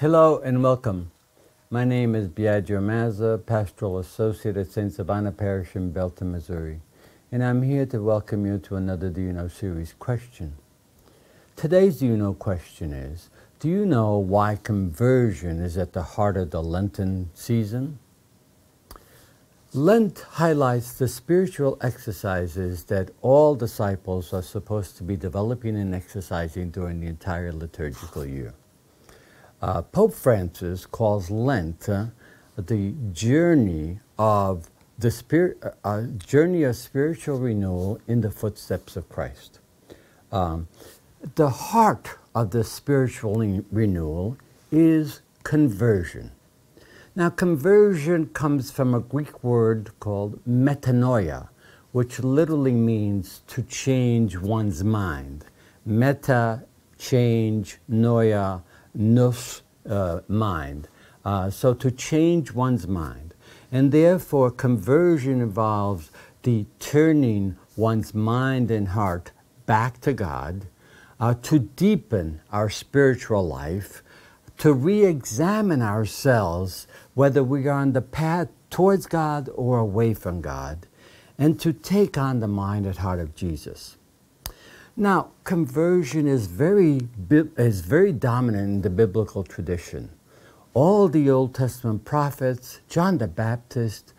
Hello and welcome. My name is Biagio Mazza, Pastoral Associate at St. Sabina Parish in Belton, Missouri, and I'm here to welcome you to another Do You Know series question. Today's Do You Know question is, do you know why conversion is at the heart of the Lenten season? Lent highlights the spiritual exercises that all disciples are supposed to be developing and exercising during the entire liturgical year. Pope Francis calls Lent the journey of spiritual renewal in the footsteps of Christ. The heart of the spiritual renewal is conversion. Now, conversion comes from a Greek word called metanoia, which literally means to change one's mind. Meta, change, noia, nous, mind. So to change one's mind. And therefore, conversion involves the turning one's mind and heart back to God, to deepen our spiritual life, to re-examine ourselves, whether we are on the path towards God or away from God, and to take on the mind and heart of Jesus. Now, conversion is very dominant in the biblical tradition. All the Old Testament prophets, John the Baptist,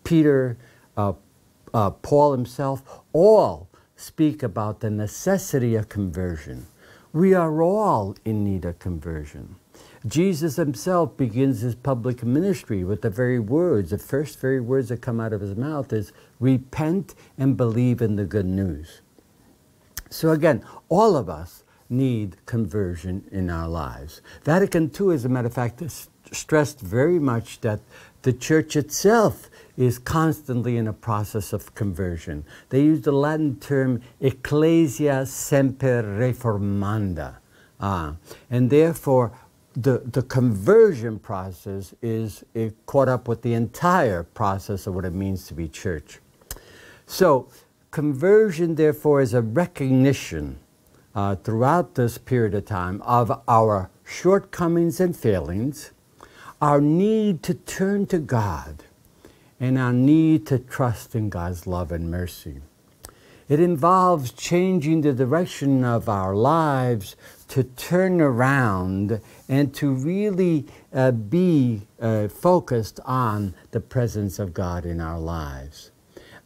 Peter, Paul himself, all speak about the necessity of conversion. We are all in need of conversion. Jesus himself begins his public ministry with the first very words that come out of his mouth is, repent and believe in the good news. So again, all of us need conversion in our lives. Vatican II, as a matter of fact, stressed very much that the Church itself is constantly in a process of conversion. They use the Latin term ecclesia semper reformanda. And therefore, the conversion process is caught up with the entire process of what it means to be church. So, conversion, therefore, is a recognition throughout this period of time of our shortcomings and failings, our need to turn to God, and our need to trust in God's love and mercy. It involves changing the direction of our lives to turn around and to really be focused on the presence of God in our lives.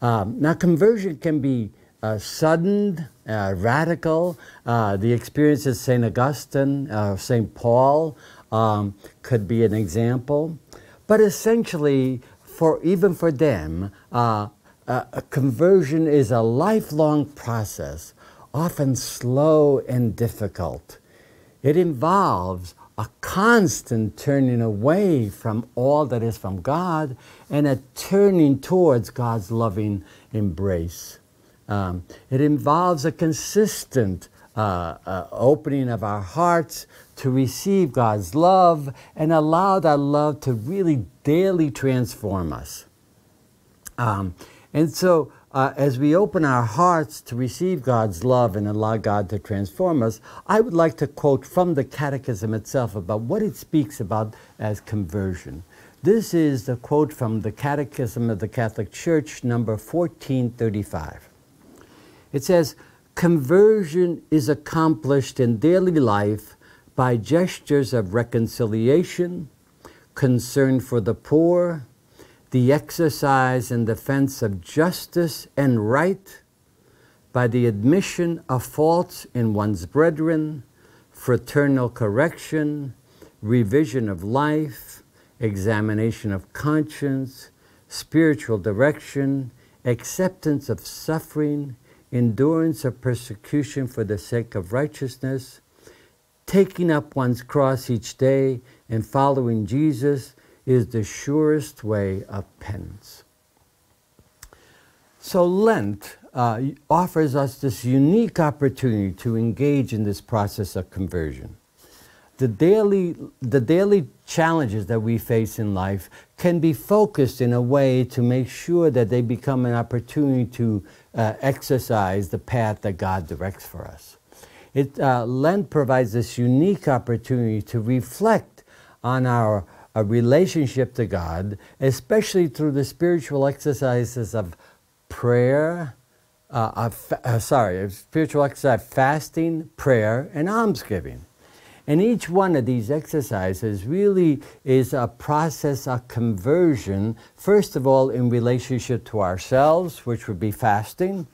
Now, conversion can be sudden, radical. The experience of St. Augustine, St. Paul could be an example. But essentially, even for them, a conversion is a lifelong process, often slow and difficult. It involves a constant turning away from all that is from God and a turning towards God's loving embrace. It involves a consistent opening of our hearts to receive God's love and allow that love to really daily transform us. And so, as we open our hearts to receive God's love and allow God to transform us, I would like to quote from the Catechism itself about what it speaks about as conversion. This is the quote from the Catechism of the Catholic Church, number 1435. It says, "Conversion is accomplished in daily life by gestures of reconciliation, concern for the poor, the exercise and defense of justice and right, by the admission of faults in one's brethren, fraternal correction, revision of life, examination of conscience, spiritual direction, acceptance of suffering, endurance of persecution for the sake of righteousness, taking up one's cross each day and following Jesus is the surest way of penance." So Lent offers us this unique opportunity to engage in this process of conversion. The daily challenges that we face in life can be focused in a way to make sure that they become an opportunity to exercise the path that God directs for us. Lent provides this unique opportunity to reflect on our relationship to God, especially through the spiritual exercises of prayer, spiritual exercise, fasting, prayer, and almsgiving. And each one of these exercises really is a process of conversion, first of all in relationship to ourselves, which would be fasting,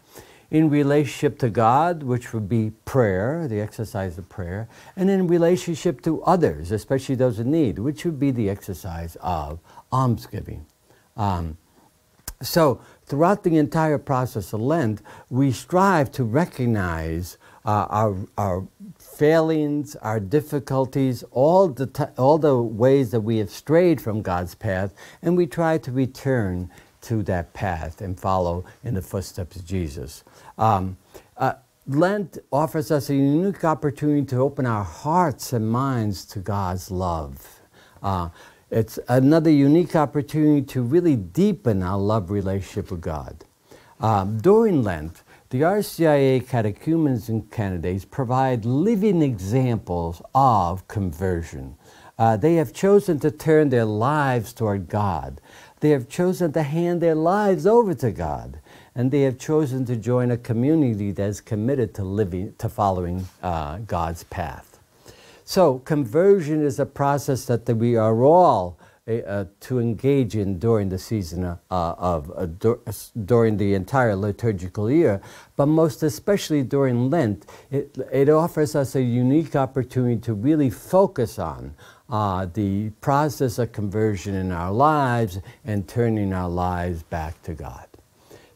in relationship to God, which would be prayer, the exercise of prayer, and in relationship to others, especially those in need, which would be the exercise of almsgiving. So throughout the entire process of Lent, we strive to recognize our failings, our difficulties, all the ways that we have strayed from God's path, and we try to return to that path and follow in the footsteps of Jesus. Lent offers us a unique opportunity to open our hearts and minds to God's love. It's another unique opportunity to really deepen our love relationship with God. During Lent, the RCIA catechumens and candidates provide living examples of conversion. They have chosen to turn their lives toward God. They have chosen to hand their lives over to God. And they have chosen to join a community that is committed to following God's path. So conversion is a process that we are all to engage in during the season during the entire liturgical year, but most especially during Lent. It offers us a unique opportunity to really focus on the process of conversion in our lives and turning our lives back to God.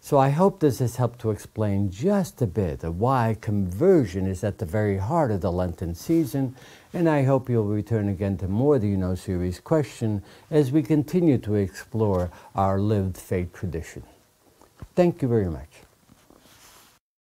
So I hope this has helped to explain just a bit of why conversion is at the very heart of the Lenten season, and I hope you'll return again to more of the You Know series question as we continue to explore our lived faith tradition. Thank you very much.